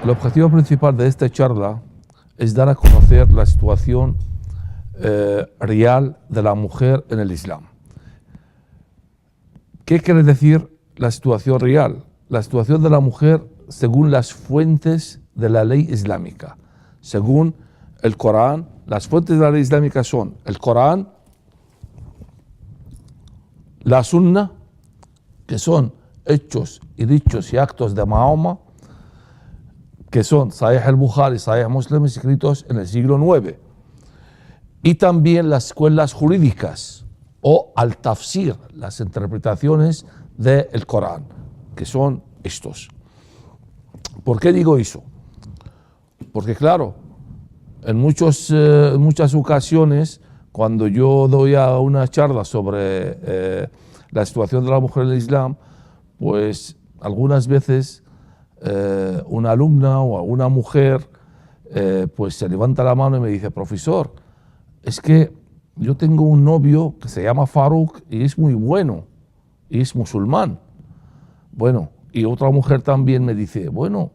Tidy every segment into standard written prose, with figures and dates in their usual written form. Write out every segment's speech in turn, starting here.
El objetivo principal de esta charla es dar a conocer la situación real de la mujer en el Islam. ¿Qué quiere decir la situación real? La situación de la mujer según las fuentes de la ley islámica. Según el Corán, las fuentes de la ley islámica son el Corán, la Sunna, que son hechos y dichos y actos de Mahoma, que son Sahih al-Bukhari, Sahih Muslim, escritos en el siglo IX, y también las escuelas jurídicas o al-Tafsir, las interpretaciones del Corán, que son estos. ¿Por qué digo eso? Porque claro, en muchas ocasiones, cuando yo doy una charla sobre la situación de la mujer en el Islam, pues algunas veces una alumna o una mujer pues se levanta la mano y me dice: profesor, es que yo tengo un novio que se llama Faruk y es muy bueno y es musulmán. Bueno, y otra mujer también me dice: bueno,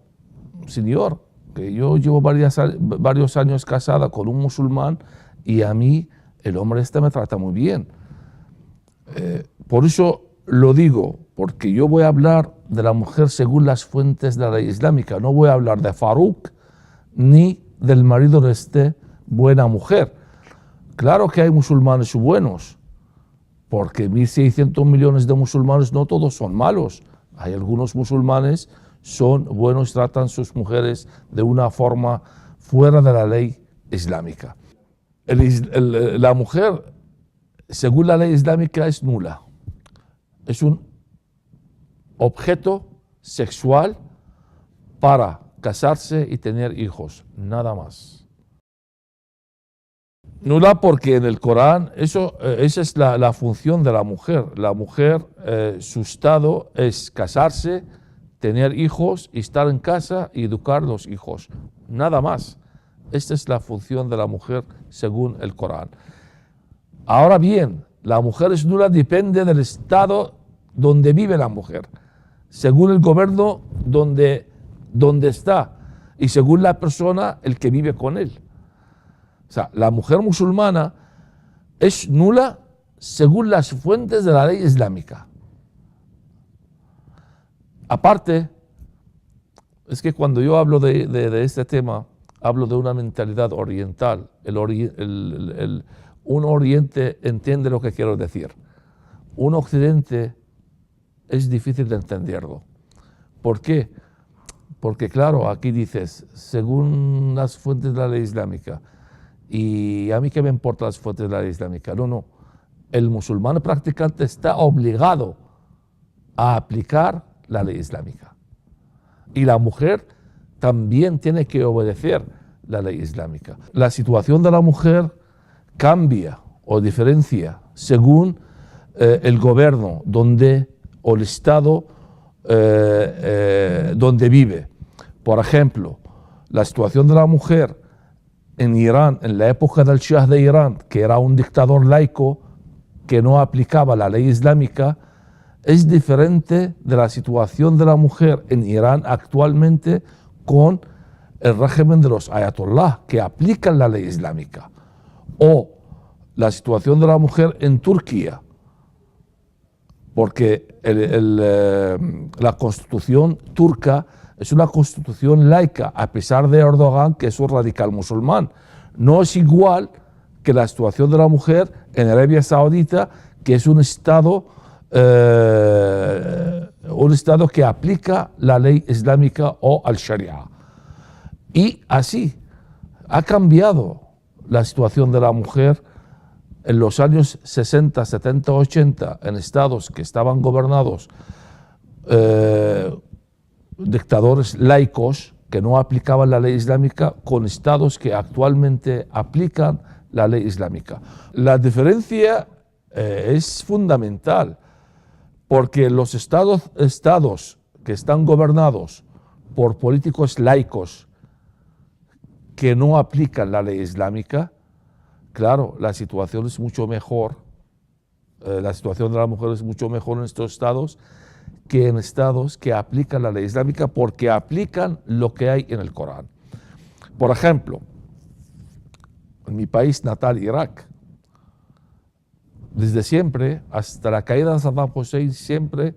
señor, que yo llevo varios años casada con un musulmán y a mí el hombre este me trata muy bien. Por eso lo digo, porque yo voy a hablar de la mujer según las fuentes de la ley islámica. No voy a hablar de Faruk ni del marido de esta buena mujer. Claro que hay musulmanes buenos, porque 1.600 millones de musulmanes no todos son malos. Hay algunos musulmanes son buenos, tratan a sus mujeres de una forma fuera de la ley islámica. La mujer, según la ley islámica, es nula. Es un objeto sexual para casarse y tener hijos, nada más. Nula porque en el Corán esa es la función de la mujer. La mujer, su estado es casarse, tener hijos y estar en casa y educar a los hijos, nada más. Esta es la función de la mujer según el Corán. Ahora bien, la mujer es nula depende del estado donde vive la mujer, según el gobierno donde está y según la persona el que vive con él. O sea, la mujer musulmana es nula según las fuentes de la ley islámica. Aparte, es que cuando yo hablo de este tema, hablo de una mentalidad oriental. Un oriente entiende lo que quiero decir. Un occidente es difícil de entenderlo. ¿Por qué? Porque claro, aquí dices, según las fuentes de la ley islámica, y a mí qué me importan las fuentes de la ley islámica. No. El musulmán practicante está obligado a aplicar la ley islámica. Y la mujer también tiene que obedecer la ley islámica. La situación de la mujer cambia o diferencia según el gobierno o el estado donde vive. Por ejemplo, la situación de la mujer en Irán, en la época del Shah de Irán, que era un dictador laico que no aplicaba la ley islámica, es diferente de la situación de la mujer en Irán actualmente con el régimen de los ayatollah, que aplican la ley islámica. O la situación de la mujer en Turquía, porque la constitución turca es una constitución laica, a pesar de Erdogan, que es un radical musulmán. No es igual que la situación de la mujer en Arabia Saudita, que es un estado que aplica la ley islámica o al Sharia. Y así ha cambiado la situación de la mujer en los años 60, 70, 80, en estados que estaban gobernados dictadores laicos que no aplicaban la ley islámica, con estados que actualmente aplican la ley islámica. La diferencia es fundamental, porque los estados que están gobernados por políticos laicos que no aplican la ley islámica, claro, la situación es mucho mejor, la situación de la mujer es mucho mejor en estos estados que en estados que aplican la ley islámica porque aplican lo que hay en el Corán. Por ejemplo, en mi país natal, Irak, desde siempre, hasta la caída de Saddam Hussein, siempre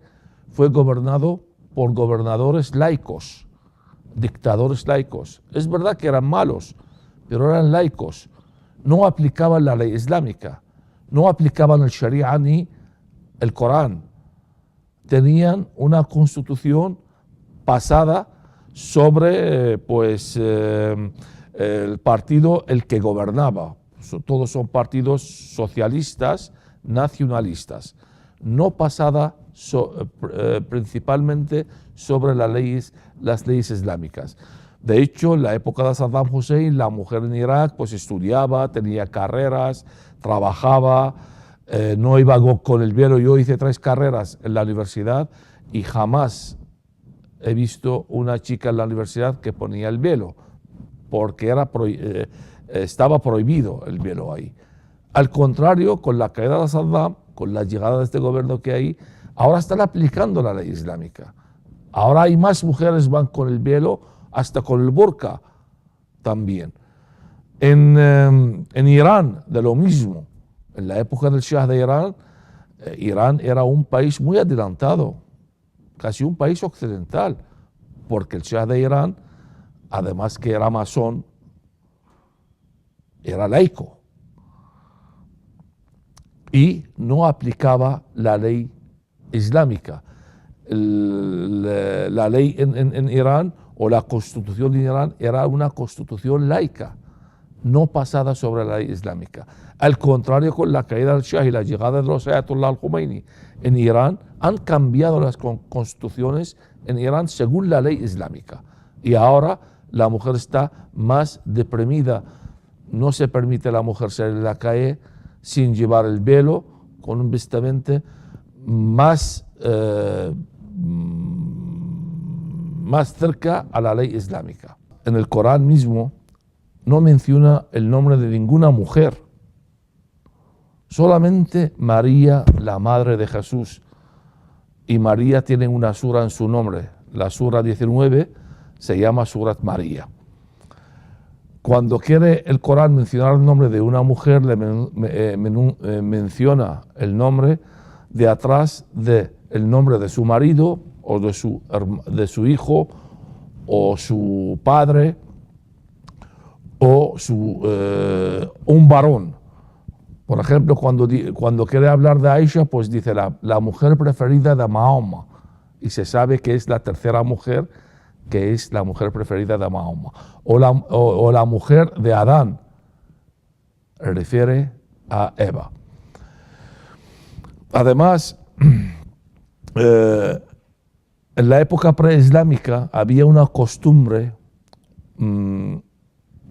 fue gobernado por gobernadores laicos, dictadores laicos. Es verdad que eran malos, pero eran laicos. No aplicaban la ley islámica, no aplicaban el Sharia ni el Corán. Tenían una constitución basada sobre el partido el que gobernaba. Todos son partidos socialistas, nacionalistas, no basada principalmente sobre las leyes islámicas. De hecho, en la época de Saddam Hussein, la mujer en Irak pues estudiaba, tenía carreras, trabajaba, no iba con el velo. Yo hice 3 carreras en la universidad y jamás he visto una chica en la universidad que ponía el velo, porque estaba prohibido el velo ahí. Al contrario, con la caída de Saddam, con la llegada de este gobierno que hay, ahora están aplicando la ley islámica. Ahora hay más mujeres van con el velo, hasta con el burka también. En Irán, de lo mismo. En la época del Shah de Irán, Irán era un país muy adelantado, casi un país occidental, porque el Shah de Irán, además que era masón, era laico y no aplicaba la ley islámica. La ley en Irán o la constitución de Irán era una constitución laica, no basada sobre la ley islámica. Al contrario, con la caída del Shah y la llegada de los Ayatollah al-Khomeini en Irán, han cambiado las constituciones en Irán según la ley islámica. Y ahora la mujer está más deprimida. No se permite a la mujer salir de la calle sin llevar el velo, con un vestimenta más cerca a la ley islámica. En el Corán mismo no menciona el nombre de ninguna mujer, solamente María, la madre de Jesús. Y María tiene una sura en su nombre, la sura 19 se llama Surat María. Cuando quiere el Corán mencionar el nombre de una mujer, menciona el nombre de atrás del nombre de su marido o de su hijo o su padre o un varón. Por ejemplo, cuando quiere hablar de Aisha, pues dice la mujer preferida de Mahoma, y se sabe que es la tercera mujer, que es la mujer preferida de Mahoma. O la mujer de Adán, refiere a Eva. Además, en la época preislámica había una costumbre en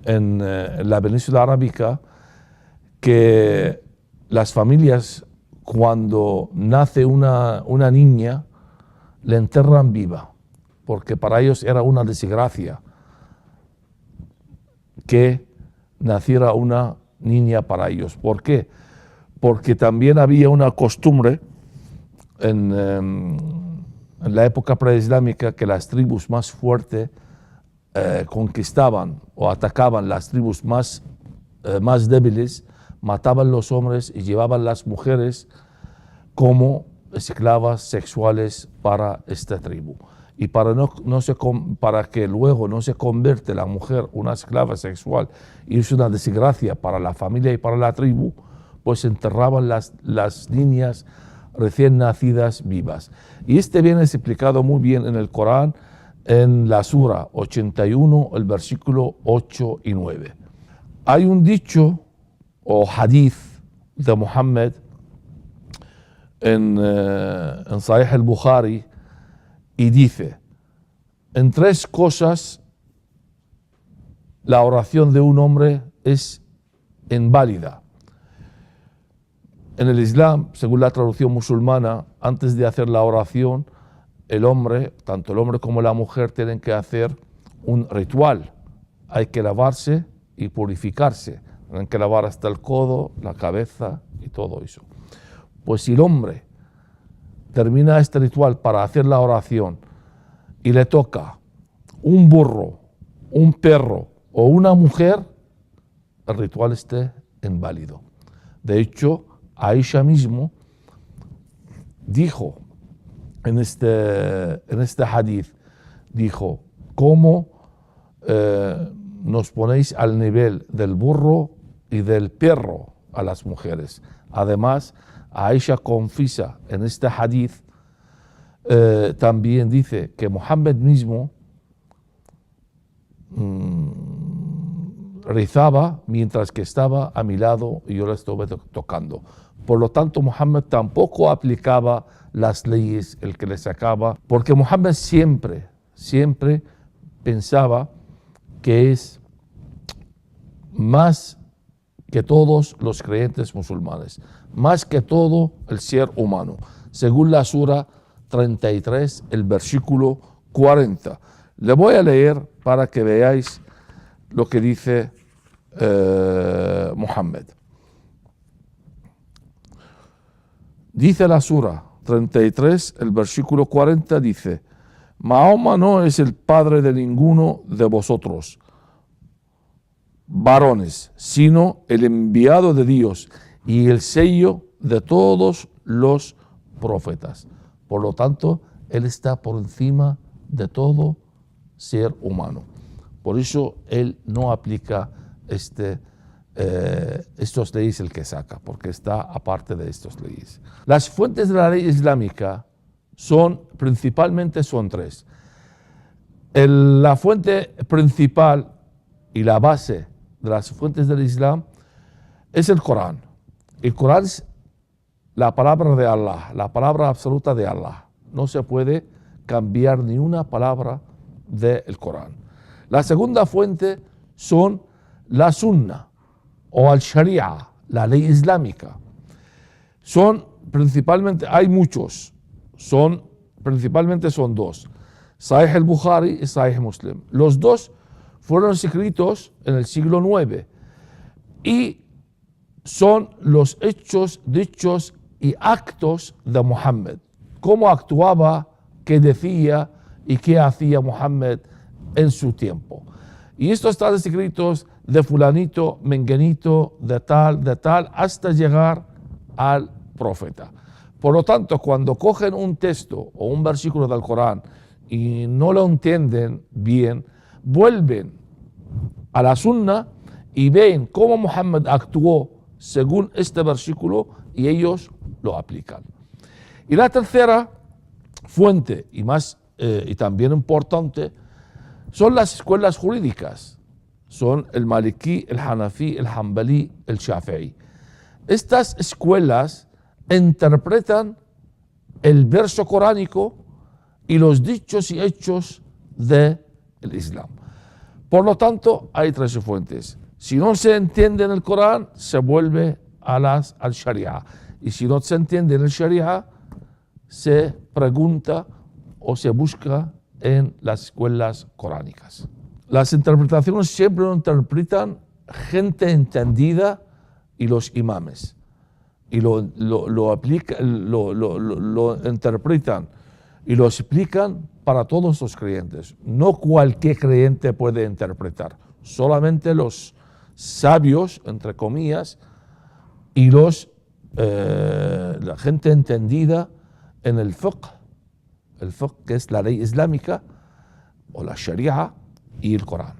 la península arábica que las familias, cuando nace una niña, le enterran viva, porque para ellos era una desgracia que naciera una niña para ellos. ¿Por qué? Porque también había una costumbre en la época preislámica que las tribus más fuertes conquistaban o atacaban las tribus más débiles, mataban los hombres y llevaban las mujeres como esclavas sexuales para esta tribu. Y para que luego no se convierte la mujer una esclava sexual y es una desgracia para la familia y para la tribu, pues enterraban las niñas recién nacidas vivas. Y viene explicado muy bien en el Corán, en la sura 81, el versículo 8 y 9. Hay un dicho o hadith de Muhammad en Sahih al-Bukhari, y dice: en 3 cosas la oración de un hombre es inválida. En el Islam, según la traducción musulmana, antes de hacer la oración, el hombre, tanto el hombre como la mujer, tienen que hacer un ritual. Hay que lavarse y purificarse. Tienen que lavar hasta el codo, la cabeza y todo eso. Pues si el hombre termina este ritual para hacer la oración y le toca un burro, un perro o una mujer, el ritual esté inválido. De hecho, Aisha mismo dijo en este hadith, dijo, ¿cómo nos ponéis al nivel del burro y del perro a las mujeres? Además, Aisha confiesa en este hadith, también dice que Muhammad mismo rezaba mientras que estaba a mi lado y yo le estuve tocando. Por lo tanto, Muhammad tampoco aplicaba las leyes, el que le sacaba, porque Muhammad siempre pensaba que es más que todos los creyentes musulmanes, más que todo el ser humano, según la sura 33, el versículo 40. Le voy a leer para que veáis lo que dice Muhammad. Dice la sura 33, el versículo 40, dice: Mahoma no es el padre de ninguno de vosotros, varones, sino el enviado de Dios y el sello de todos los profetas. Por lo tanto, Él está por encima de todo ser humano. Por eso Él no aplica estos leyes el que saca, porque está aparte de estas leyes. Las fuentes de la ley islámica principalmente son tres. La fuente principal y la base de las fuentes del Islam es el Corán. El Corán es la palabra de Allah, la palabra absoluta de Allah. No se puede cambiar ni una palabra del Corán. La segunda fuente son la Sunna o al Sharia, la ley islámica. Hay muchos, principalmente son dos: Sahih al-Bukhari y Sahih Muslim. Los dos fueron escritos en el siglo IX y son los hechos, dichos y actos de Muhammad. Cómo actuaba, qué decía y qué hacía Muhammad en su tiempo. Y estos están escritos de fulanito, menganito, de tal, hasta llegar al profeta. Por lo tanto, cuando cogen un texto o un versículo del Corán y no lo entienden bien, vuelven a la Sunna y ven cómo Muhammad actuó según este versículo y ellos lo aplican. Y la tercera fuente, y también importante, son las escuelas jurídicas. Son el Maliki, el Hanafi, el Hanbali, el Shafi'i. Estas escuelas interpretan el verso coránico y los dichos y hechos del Islam. Por lo tanto, hay tres fuentes. Si no se entiende en el Corán, se vuelve al Sharia. Y si no se entiende en el Sharia, se pregunta o se busca en las escuelas coránicas. Las interpretaciones siempre lo interpretan gente entendida y los imames. Y lo interpretan y lo explican para todos los creyentes. No cualquier creyente puede interpretar, solamente los sabios, entre comillas, y la gente entendida en el fiqh, que es la ley islámica, o la sharia y el Corán.